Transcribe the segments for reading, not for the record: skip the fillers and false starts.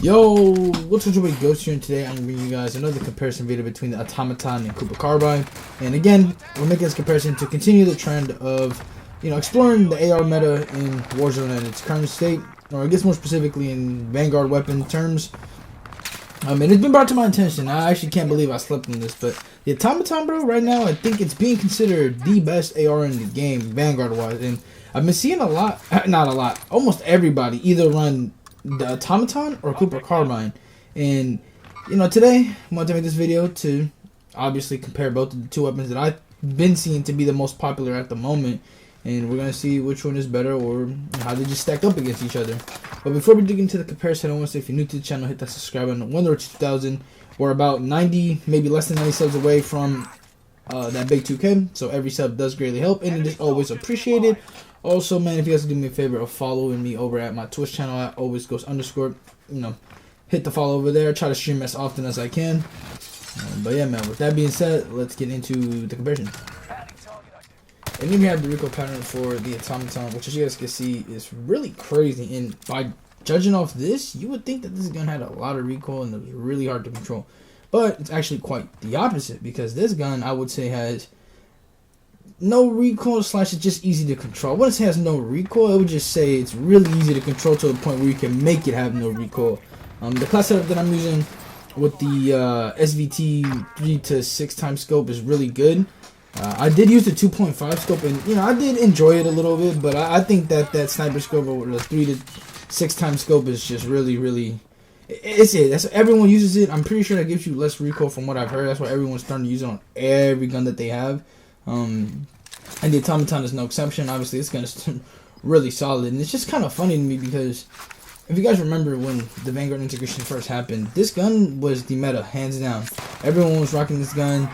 Yo, what's up, everybody? Ghost here, and today I'm bringing you guys another comparison video between the Automaton and Cooper Carbine. And again, we're making this comparison to continue the trend of, exploring the AR meta in Warzone at its current state, or I guess more specifically in Vanguard weapon terms. And it's been brought to my attention. I actually can't believe I slept on this, but the Automaton, bro, right now I think it's being considered the best AR in the game, Vanguard-wise. And I've been seeing almost everybody either run the Automaton or Cooper Carbine. And today I want to make this video to obviously compare both of the two weapons that I've been seeing to be the most popular at the moment, and we're gonna see which one is better or how they just stack up against each other. But before we dig into the comparison, I want to say if you're new to the channel, hit that subscribe button. When we're 2,000, we're about 90, maybe less than 90 subs away from that big 2K, so every sub does greatly help, and it is always appreciated. Also, man, if you guys could do me a favor of following me over at my Twitch channel at alwaysghost_, hit the follow over there. Try to stream as often as I can. But yeah, man, with that being said, let's get into the comparison. And then we have the recoil pattern for the Automaton, which as you guys can see is really crazy. And by judging off this, you would think that this gun had a lot of recoil and it was really hard to control. But it's actually quite the opposite, because this gun, I would say, has no recoil / it's just easy to control. I wouldn't say it has no recoil, I would just say it's really easy to control to the point where you can make it have no recoil. The class setup that I'm using with the SVT 3 to 6 times scope is really good. I did use the 2.5 scope, and I did enjoy it a little bit, but I think that sniper scope or the 3 to 6 times scope is just really that's everyone uses it. I'm pretty sure that gives you less recoil from what I've heard. That's why everyone's starting to use it on every gun that they have. And the Automaton is no exception. Obviously, this gun is really solid, and it's just kind of funny to me because if you guys remember when the Vanguard integration first happened, this gun was the meta, hands down. Everyone was rocking this gun,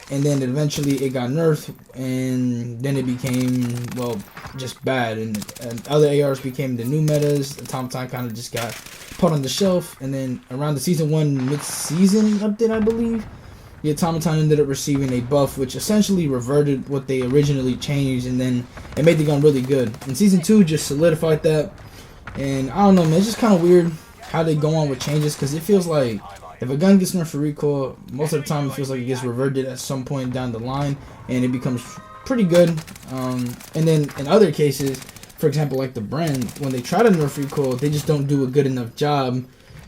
and then eventually it got nerfed, and then it became, well, just bad, and other ARs became the new metas. The Automaton kind of just got put on the shelf, and then around the Season 1 mid-season update, I believe, the Automaton ended up receiving a buff which essentially reverted what they originally changed, and then it made the gun really good. And Season 2 just solidified that, and I don't know, man, it's just kind of weird how they go on with changes, because it feels like if a gun gets nerfed for recoil, most of the time it feels like it gets reverted at some point down the line, and it becomes pretty good. And then in other cases, for example, like the Brand, when they try to nerf recoil, they just don't do a good enough job,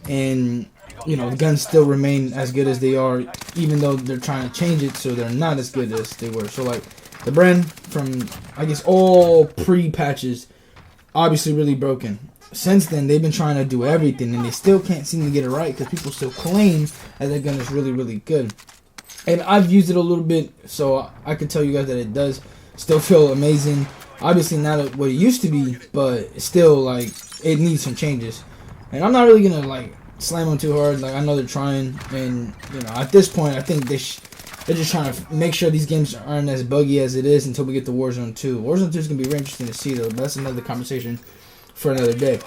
and the guns still remain as good as they are, even though they're trying to change it so they're not as good as they were. So like the Brand from, I guess, all pre-patches, obviously really broken. Since then, they've been trying to do everything, and they still can't seem to get it right, because people still claim that gun is really good. And I've used it a little bit, so I can tell you guys that it does still feel amazing. Obviously not what it used to be, but it's still, like, it needs some changes. And I'm not really gonna slam them too hard. I know they're trying, and at this point I think they're just trying to make sure these games aren't as buggy as it is until we get to Warzone 2. Warzone 2 is gonna be very interesting to see, though, but that's another conversation for another day.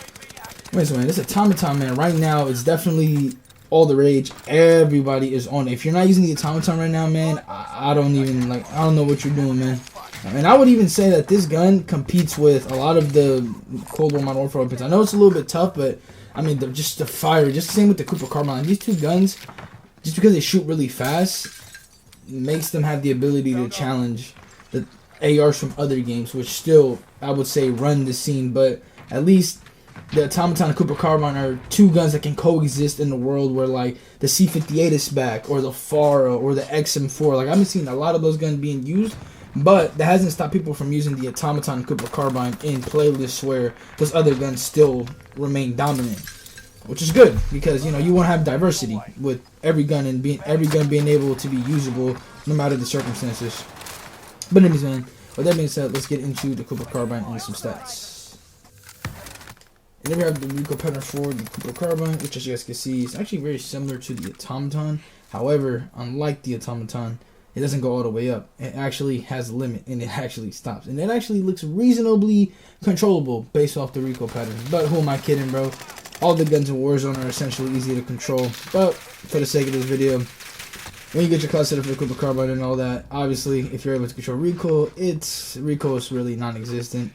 Anyways, man, this Automaton, man, right now it's definitely all the rage. Everybody is on it. If you're not using the Automaton right now, man, I don't know what you're doing, man. And I would even say that this gun competes with a lot of the Cold War Modern Warfare weapons. I know it's a little bit tough, but I mean, just the fire, just the same with the Cooper Carbine. These two guns, just because they shoot really fast, makes them have the ability to challenge the ARs from other games, which still, I would say, run the scene. But at least the Automaton and Cooper Carbine are two guns that can coexist in the world where, the C58 is back, or the FARA, or the XM4. I've been seeing a lot of those guns being used, but that hasn't stopped people from using the Automaton and Cooper Carbine in playlists where those other guns still remain dominant, which is good, because you want to have diversity with every gun, and every gun being able to be usable no matter the circumstances. But anyways, man, with that being said, let's get into the Cooper Carbine and some stats. And then we have the recoil pattern for the Cooper Carbine, which, as you guys can see, is actually very similar to the Automaton. However, unlike the Automaton, it doesn't go all the way up. It actually has a limit, and it actually stops. And it actually looks reasonably controllable based off the recoil pattern. But who am I kidding, bro? All the guns in Warzone are essentially easy to control. But for the sake of this video, when you get your class set up for the Cooper Carbine and all that, obviously, if you're able to control recoil, recoil is really non-existent.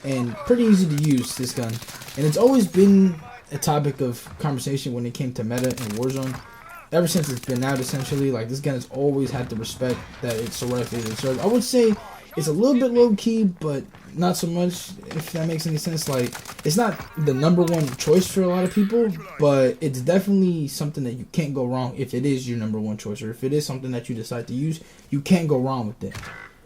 And pretty easy to use, this gun. And it's always been a topic of conversation when it came to meta and Warzone. Ever since it's been out, essentially, like, this gun has always had the respect that it so rightfully deserves. I would say it's a little bit low key, but not so much, if that makes any sense. Like, it's not the #1 choice for a lot of people, but it's definitely something that you can't go wrong if it is your #1 choice, or if it is something that you decide to use, you can't go wrong with it.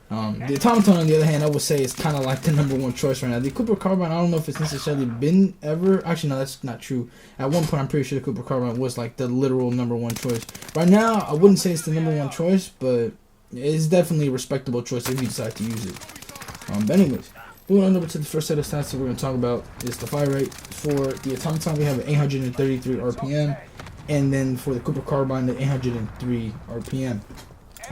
The Automaton, on the other hand, I would say is kind of like the #1 choice right now. The Cooper Carbine, I don't know if it's necessarily been ever. Actually, no, that's not true. At one point, I'm pretty sure the Cooper Carbine was like the literal #1 choice. Right now, I wouldn't say it's the #1 choice, but it's definitely a respectable choice if you decide to use it. But anyways, moving on over to the first set of stats that we're going to talk about is the fire rate. For the Automaton, we have an 833 RPM, and then for the Cooper Carbine, the 803 RPM.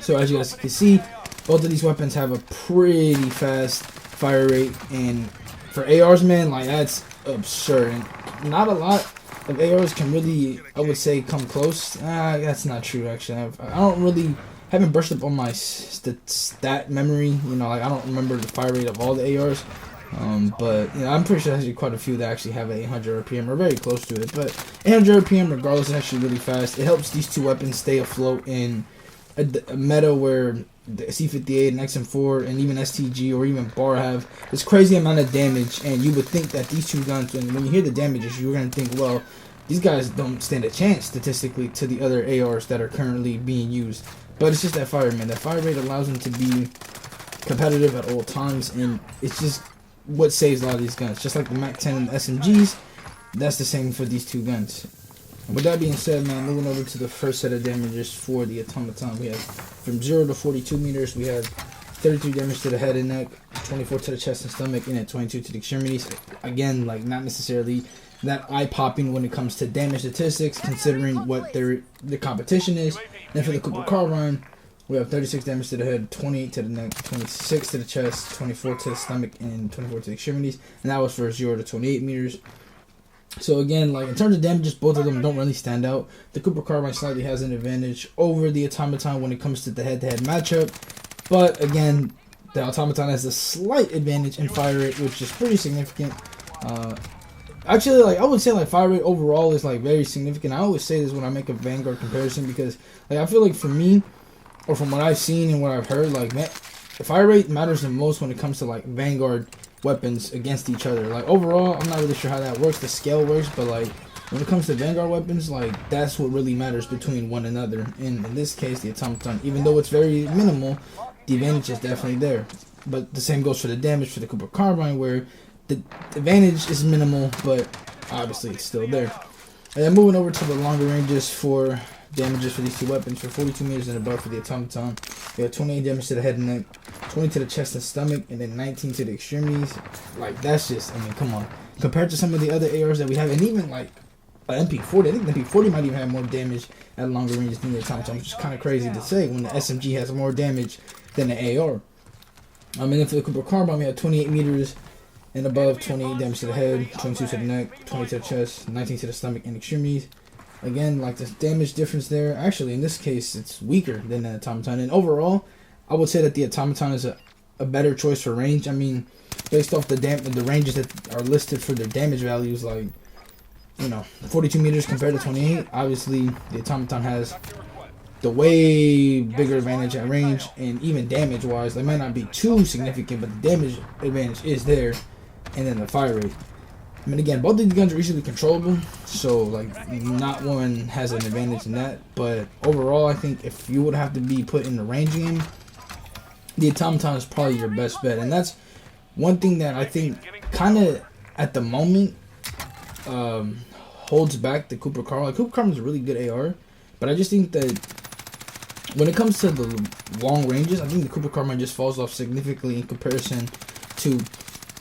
So as you guys can see, both of these weapons have a pretty fast fire rate, and for ARs, man, like, that's absurd. And not a lot of ARs can really, I would say, come close. That's not true, actually. Haven't brushed up on my stat memory. You know, like, I don't remember the fire rate of all the ARs. But you know, I'm pretty sure there's actually quite a few that actually have 800 RPM or very close to it. But 800 RPM, regardless, is actually really fast. It helps these two weapons stay afloat in a meta where the C58 and XM4 and even STG or even BAR have this crazy amount of damage, and you would think that these two guns, when you hear the damages, you're going to think, well, these guys don't stand a chance statistically to the other ARs that are currently being used. But it's just that fire, man. That fire rate allows them to be competitive at all times, and it's just what saves a lot of these guns. Just like the MAC-10 and the SMGs, that's the same for these two guns. And with that being said, man, moving over to the first set of damages for the Automaton, we have from 0 to 42 meters, we have 33 damage to the head and neck, 24 to the chest and stomach, and then 22 to the extremities. Again, like, not necessarily that eye-popping when it comes to damage statistics, considering what the competition is. And for the Cooper Carbine, we have 36 damage to the head, 28 to the neck, 26 to the chest, 24 to the stomach, and 24 to the extremities. And that was for 0 to 28 meters. So again, like, in terms of damages, both of them don't really stand out. The Cooper Carbine slightly has an advantage over the Automaton when it comes to the head-to-head matchup. But again, the Automaton has a slight advantage in fire rate, which is pretty significant. Actually, like, I would say, like, fire rate overall is, like, very significant. I always say this when I make a Vanguard comparison, because, like, I feel like for me, or from what I've seen and what I've heard, like, man, the fire rate matters the most when it comes to, like, Vanguard weapons against each other. Like, overall, I'm not really sure how that works, the scale works, but, like, when it comes to Vanguard weapons, like, that's what really matters between one another. And in this case, the Automaton, even though it's very minimal, the advantage is definitely there. But the same goes for the damage for the Cooper Carbine, where the advantage is minimal, but obviously it's still there. And then moving over to the longer ranges for damages for these two weapons, for 42 meters and above for the Automaton, we have 28 damage to the head and neck, 20 to the chest and stomach, and then 19 to the extremities. Like, that's just, I mean, come on. Compared to some of the other ARs that we have, and even like MP40, I think the MP40 might even have more damage at longer ranges than the Automaton, which is kind of crazy to say when the SMG has more damage than the AR. And then for the Cooper Carbine, we have 28 meters and above, 28 damage to the head, 22 to the neck, 20 to the chest, 19 to the stomach and extremities. Again, like, the damage difference there, actually in this case, it's weaker than the Automaton. And overall, I would say that the Automaton is a better choice for range. I mean, based off the ranges that are listed for their damage values, like, you know, 42 meters compared to 28, obviously the Automaton has the way bigger advantage at range, and even damage wise, they might not be too significant, but the damage advantage is there. And then the fire rate, I mean, again, both of these guns are easily controllable, so, like, not one has an advantage in that. But overall, I think if you would have to be put in the range game, the Automaton is probably your best bet. And that's one thing that I think kind of at the moment holds back the Cooper Carbine. Cooper Carbine is a really good AR, but I just think that when it comes to the long ranges, I think the Cooper Carbine just falls off significantly in comparison to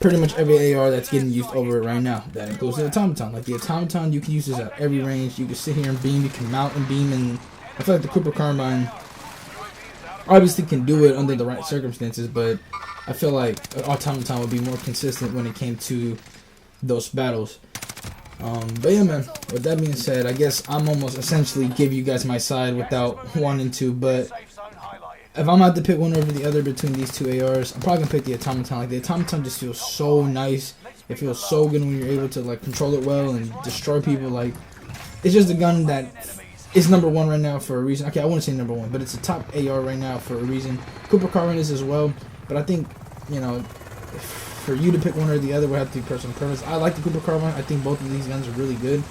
pretty much every AR that's getting used over it right now. That includes the Automaton. Like, the Automaton, you can use this at every range. You can sit here and beam, you can mount and beam, and I feel like the Cooper Carbine obviously can do it under the right circumstances, but I feel like Automaton would be more consistent when it came to those battles. But yeah, man, with that being said, I guess I'm almost essentially give you guys my side without wanting to, but if I'm going to have to pick one over the other between these two ARs, I'm probably going to pick the Automaton. Like, the Automaton just feels so nice It feels so good when you're able to like control it well and destroy people. Like, it's just a gun that is #1 right now for a reason. Okay, I wouldn't say #1, but it's a top AR right now for a reason. Cooper Carbine is as well, but I think, you know, for you to pick one or the other would have to be personal preference. I like the Cooper Carbine. I think both of these guns are really good,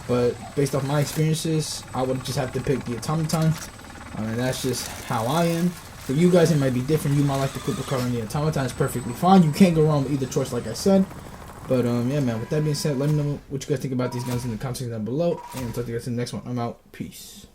but based off my experiences, I would just have to pick the Automaton. And that's just how I am. For you guys, it might be different. You might like the Cooper Carbine. The Automaton is perfectly fine. You can't go wrong with either choice, like I said. But yeah, man, with that being said, let me know what you guys think about these guns in the comment section down below, and I'll talk to you guys in the next one. I'm out. Peace.